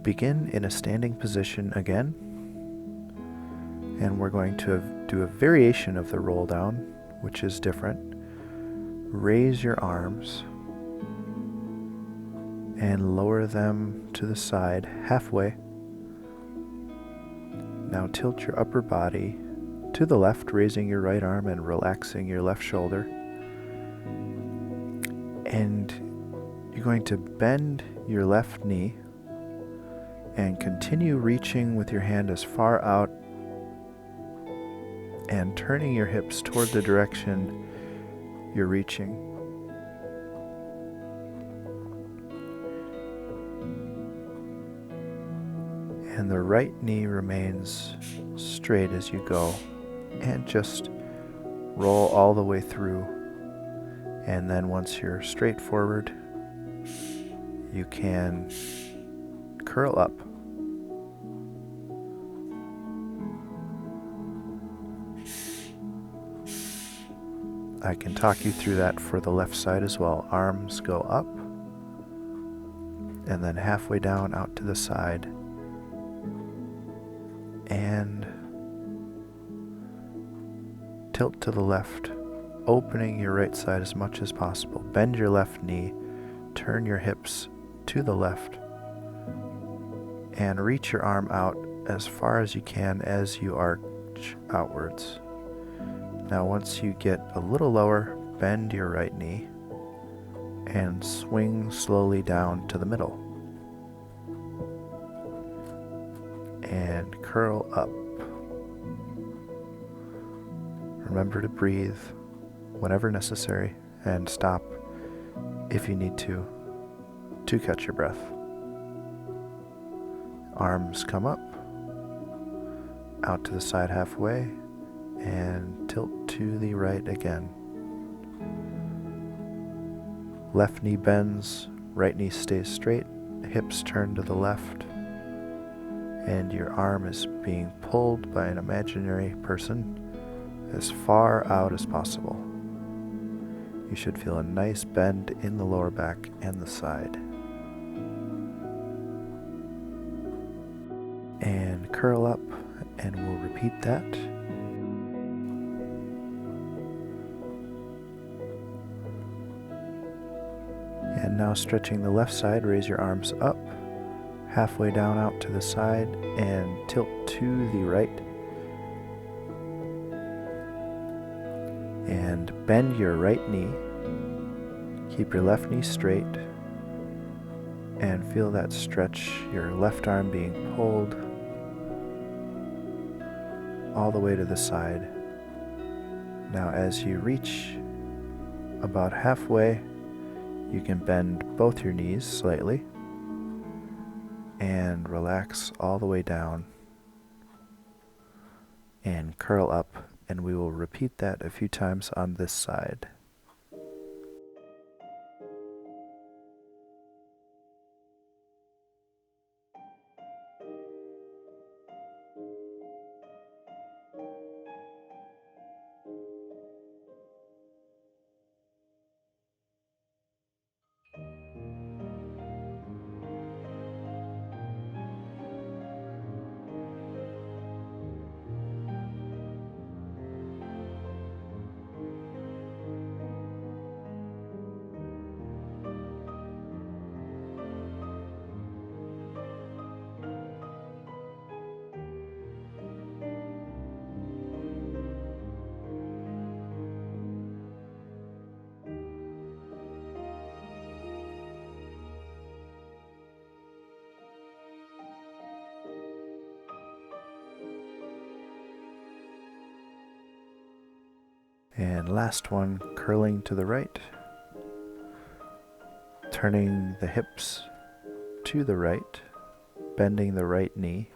Begin in a standing position again, and we're going to do a variation of the roll down, which is different. Raise your arms and lower them to the side halfway. Now tilt your upper body to the left, raising your right arm and relaxing your left shoulder. And you're going to bend your left knee and continue reaching with your hand as far out and turning your hips toward the direction you're reaching. And the right knee remains straight as you go, and just roll all the way through. And then once you're straight forward, you can curl up. I can talk you through that for the left side as well. Arms go up, and then halfway down out to the side, and tilt to the left, opening your right side as much as possible. Bend your left knee, turn your hips to the left, and reach your arm out as far as you can as you arch outwards. Now once you get a little lower, bend your right knee and swing slowly down to the middle. And curl up. Remember to breathe whenever necessary and stop if you need to catch your breath. Arms come up, out to the side halfway, and tilt to the right again. Left knee bends, right knee stays straight, hips turn to the left, and your arm is being pulled by an imaginary person as far out as possible. You should feel a nice bend in the lower back and the side. And curl up, and we'll repeat that. And now stretching the left side, raise your arms up, halfway down out to the side, and tilt to the right. And bend your right knee. Keep your left knee straight. And feel that stretch, your left arm being pulled all the way to the side. Now as you reach about halfway, you can bend both your knees slightly and relax all the way down and curl up, and we will repeat that a few times on this side. And last one, curling to the right, turning the hips to the right, bending the right knee.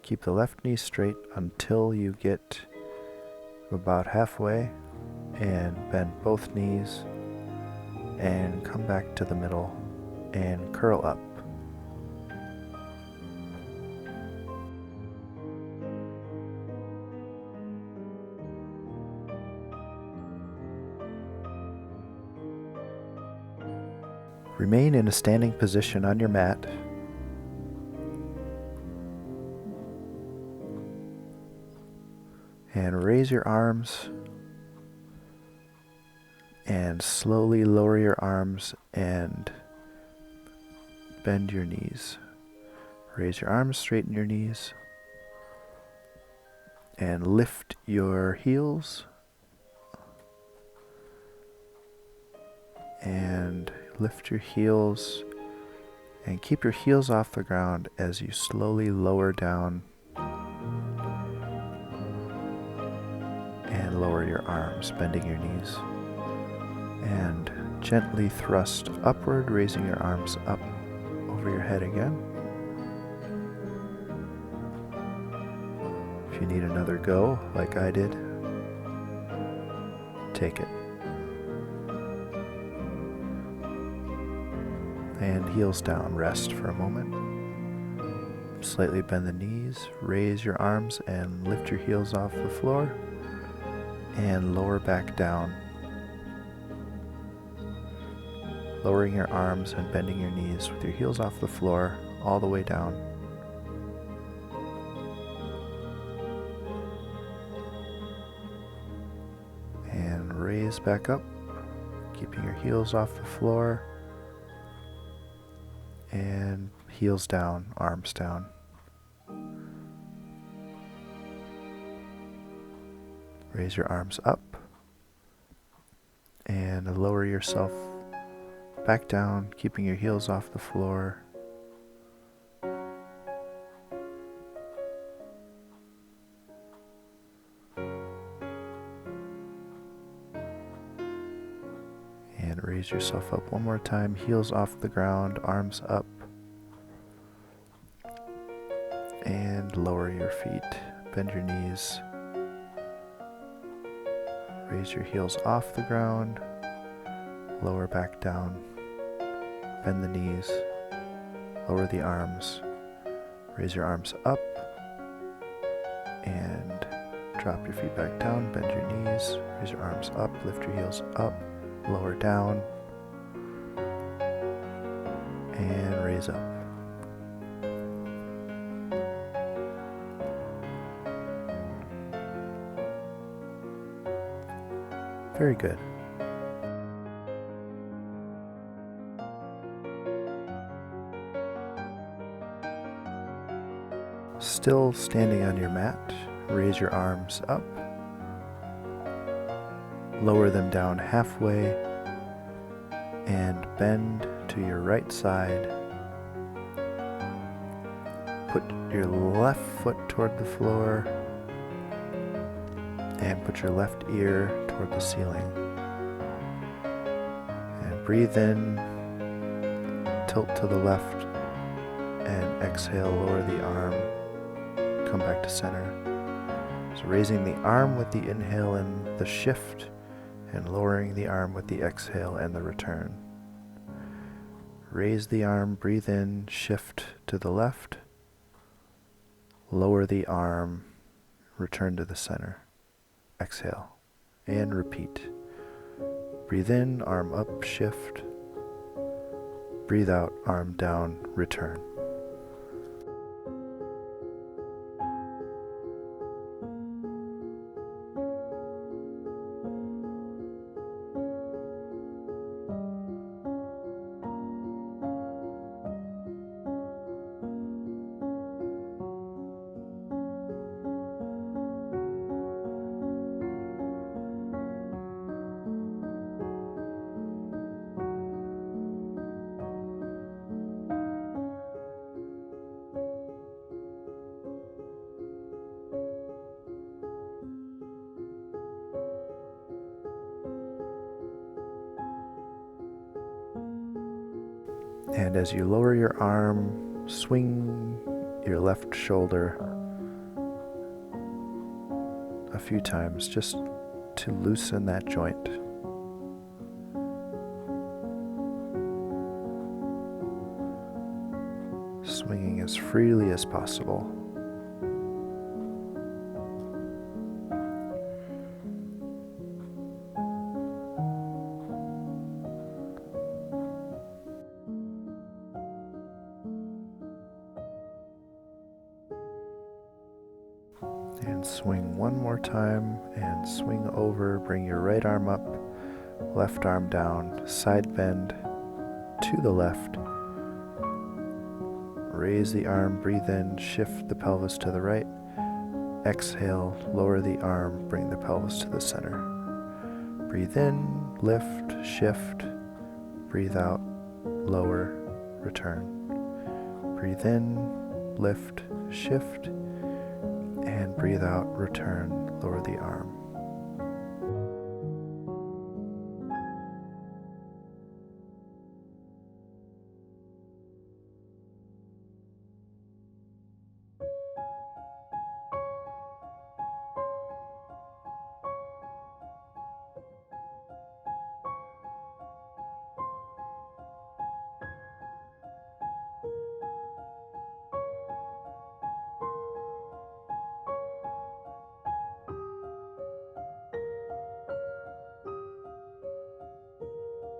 Keep the left knee straight until you get about halfway, and bend both knees and come back to the middle and curl up. Remain in a standing position on your mat. And raise your arms and slowly lower your arms and bend your knees. Raise your arms, straighten your knees, and lift your heels. And lift your heels and keep your heels off the ground as you slowly lower down and lower your arms, bending your knees. And gently thrust upward, raising your arms up over your head again. If you need another go, like I did, take it. And heels down, rest for a moment. Slightly bend the knees, raise your arms and lift your heels off the floor and lower back down. Lowering your arms and bending your knees with your heels off the floor all the way down. And raise back up, keeping your heels off the floor. And heels down, arms down. Raise your arms up and lower yourself back down, keeping your heels off the floor. And raise yourself up one more time, heels off the ground, arms up. And lower your feet, bend your knees. Raise your heels off the ground, lower back down, bend the knees, lower the arms, raise your arms up, and drop your feet back down, bend your knees, raise your arms up, lift your heels up, lower down, and raise up. Very good. Still standing on your mat, raise your arms up, lower them down halfway, and bend to your right side. Put your left foot toward the floor, and put your left ear toward the ceiling. And breathe in, tilt to the left, and exhale, lower the arm, come back to center. So raising the arm with the inhale and the shift, and lowering the arm with the exhale and the return. Raise the arm, breathe in, shift to the left, lower the arm, return to the center. Exhale and repeat. Breathe in, arm up, shift. Breathe out, arm down, return. And as you lower your arm, swing your left shoulder a few times just to loosen that joint. Swinging as freely as possible. And swing one more time and swing over. Bring your right arm up, left arm down, side bend to the left. Raise the arm, breathe in, shift the pelvis to the right. Exhale, lower the arm, bring the pelvis to the center. Breathe in, lift, shift. Breathe out, lower, return. Breathe in, lift, shift. And breathe out, return, lower the arm.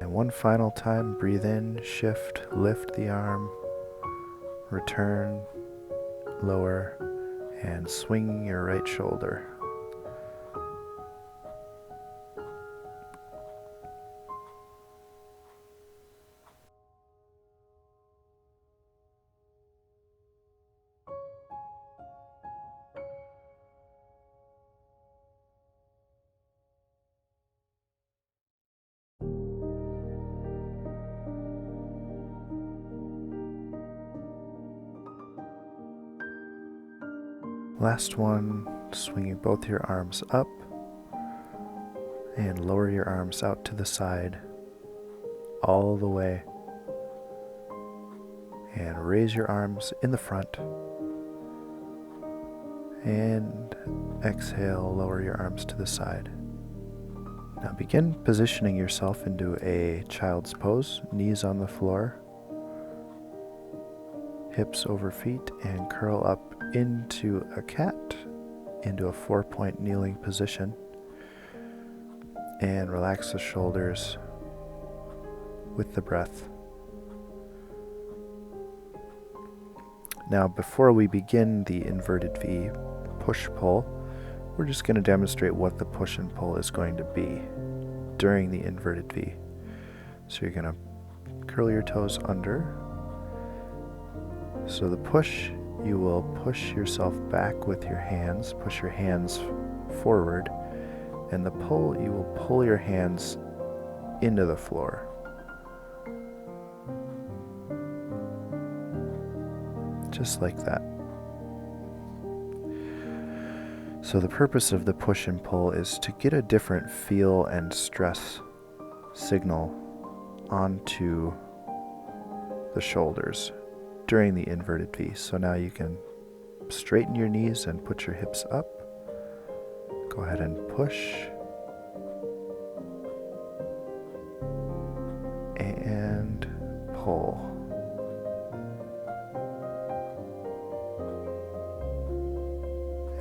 And one final time, breathe in, shift, lift the arm, return, lower, and swing your right shoulder. Last one, swinging both your arms up and lower your arms out to the side all the way. And raise your arms in the front. And exhale, lower your arms to the side. Now begin positioning yourself into a child's pose, knees on the floor, hips over feet, and curl up into a cat, into a 4-point kneeling position. And relax the shoulders with the breath. Now, before we begin the inverted V push-pull, we're just going to demonstrate what the push and pull is going to be during the inverted V. So you're going to curl your toes under. So the push, you will push yourself back with your hands, push your hands forward, and the pull, you will pull your hands into the floor. Just like that. So the purpose of the push and pull is to get a different feel and stress signal onto the shoulders during the inverted V. So now you can straighten your knees and put your hips up. Go ahead and push. And pull.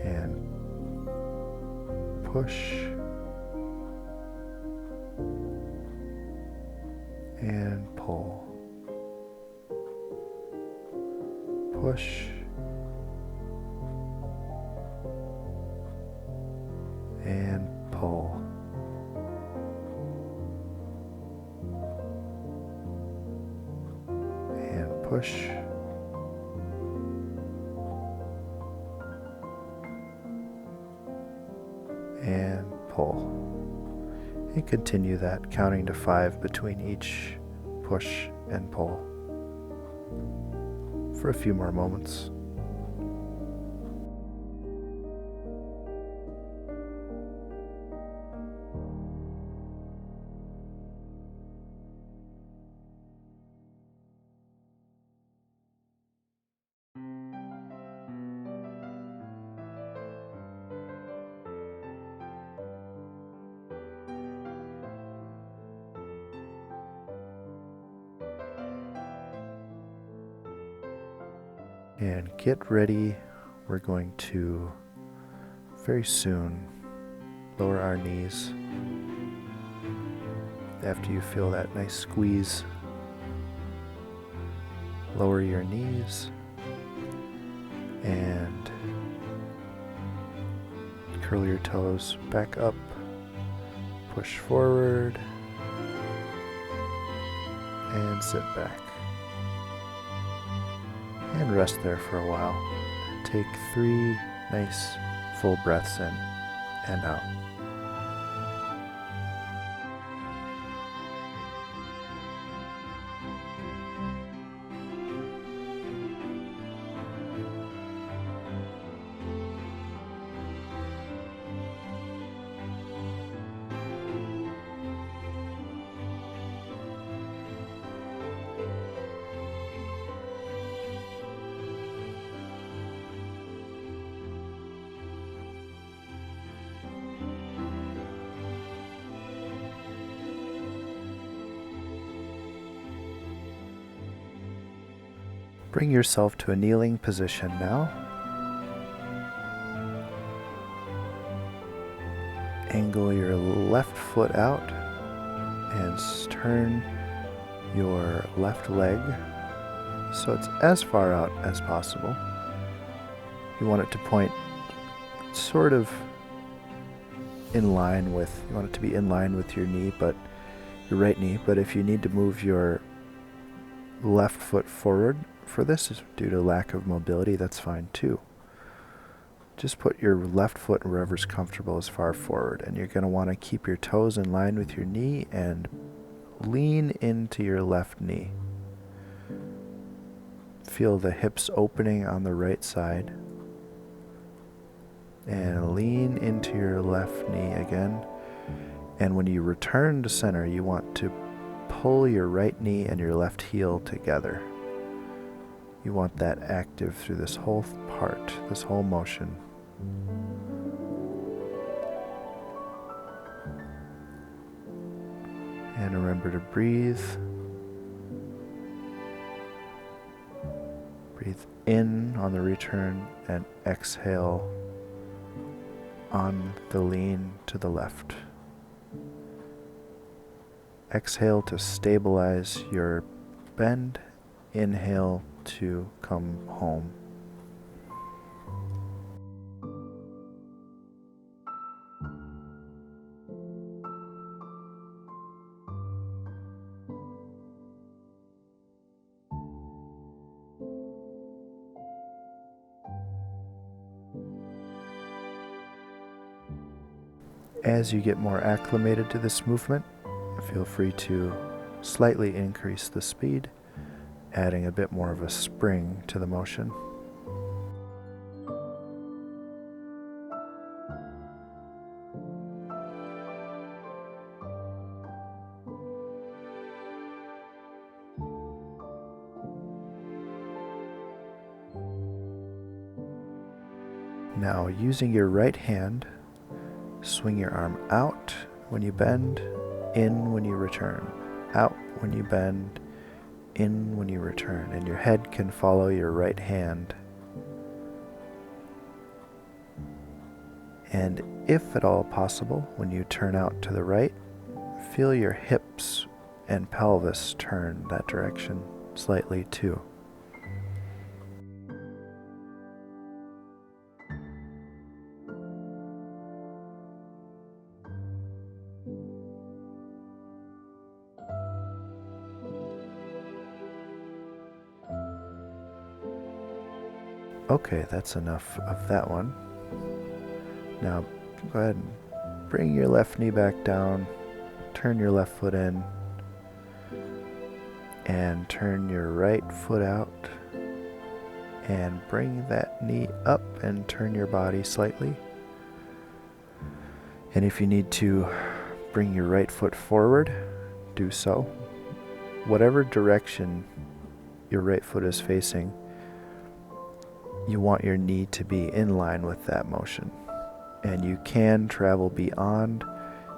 And push. And pull. Push and pull. And push and pull. And continue that, counting to 5 between each push and pull for a few more moments. And get ready. We're going to very soon lower our knees. After you feel that nice squeeze, lower your knees and Curl your toes back up, push forward, and sit back. And rest there for a while. Take 3 nice full breaths in and out. Bring yourself to a kneeling position now. Angle your left foot out and turn your left leg so it's as far out as possible. You want it to point sort of in line with, you want it to be in line with your knee, but your right knee, but if you need to move your left foot forward for this due to lack of mobility, that's fine too. Just put your left foot wherever's comfortable as far forward, and you're going to want to keep your toes in line with your knee and lean into your left knee. Feel the hips opening on the right side, and lean into your left knee again. And when you return to center, you want to pull your right knee and your left heel together. You want that active through this whole part, this whole motion. And remember to breathe. Breathe in on the return and exhale on the lean to the left. Exhale to stabilize your bend. Inhale to come home. As you get more acclimated to this movement, feel free to slightly increase the speed, adding a bit more of a spring to the motion. Now, using your right hand, swing your arm out when you bend, in when you return, out when you bend, in when you return, and your head can follow your right hand. And if at all possible, when you turn out to the right, feel your hips and pelvis turn that direction slightly too. Okay, that's enough of that one. Now, go ahead and bring your left knee back down, turn your left foot in, and turn your right foot out, and bring that knee up and turn your body slightly. And if you need to bring your right foot forward, do so. Whatever direction your right foot is facing, you want your knee to be in line with that motion. And you can travel beyond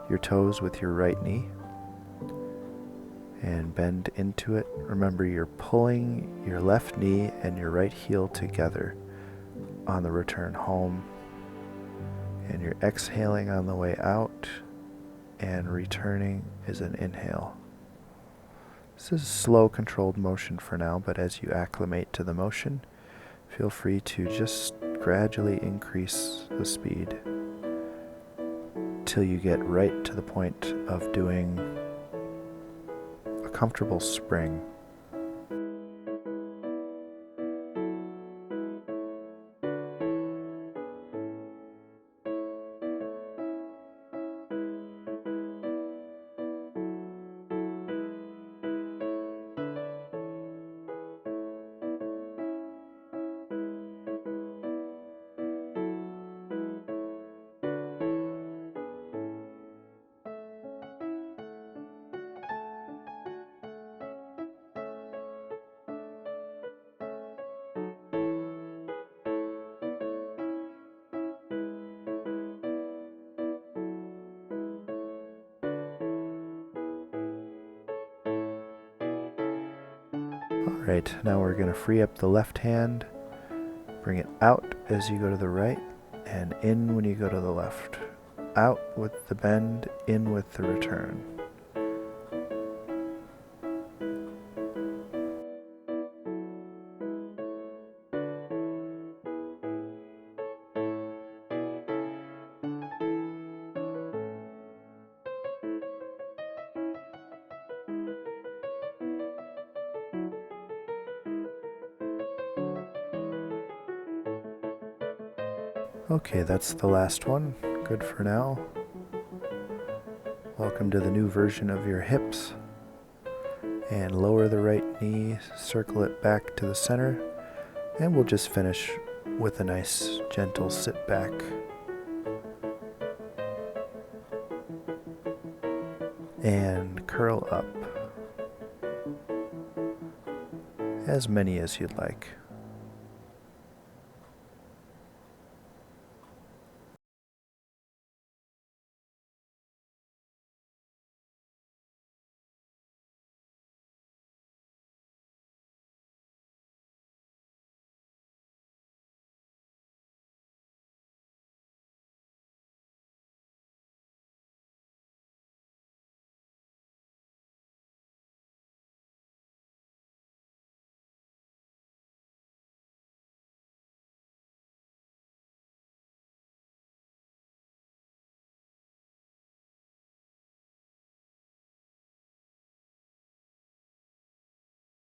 your toes with your right knee and bend into it. Remember, you're pulling your left knee and your right heel together on the return home. And you're exhaling on the way out, and returning is an inhale. This is a slow, controlled motion for now, but as you acclimate to the motion, feel free to just gradually increase the speed. till you get right to the point of doing a comfortable spring. Alright, now we're going to free up the left hand, bring it out as you go to the right, and in when you go to the left. Out with the bend, in with the return. Okay, that's the last one. Good for now. Welcome to the new version of your hips. And lower the right knee, circle it back to the center, and we'll just finish with a nice gentle sit back. And curl up. As many as you'd like.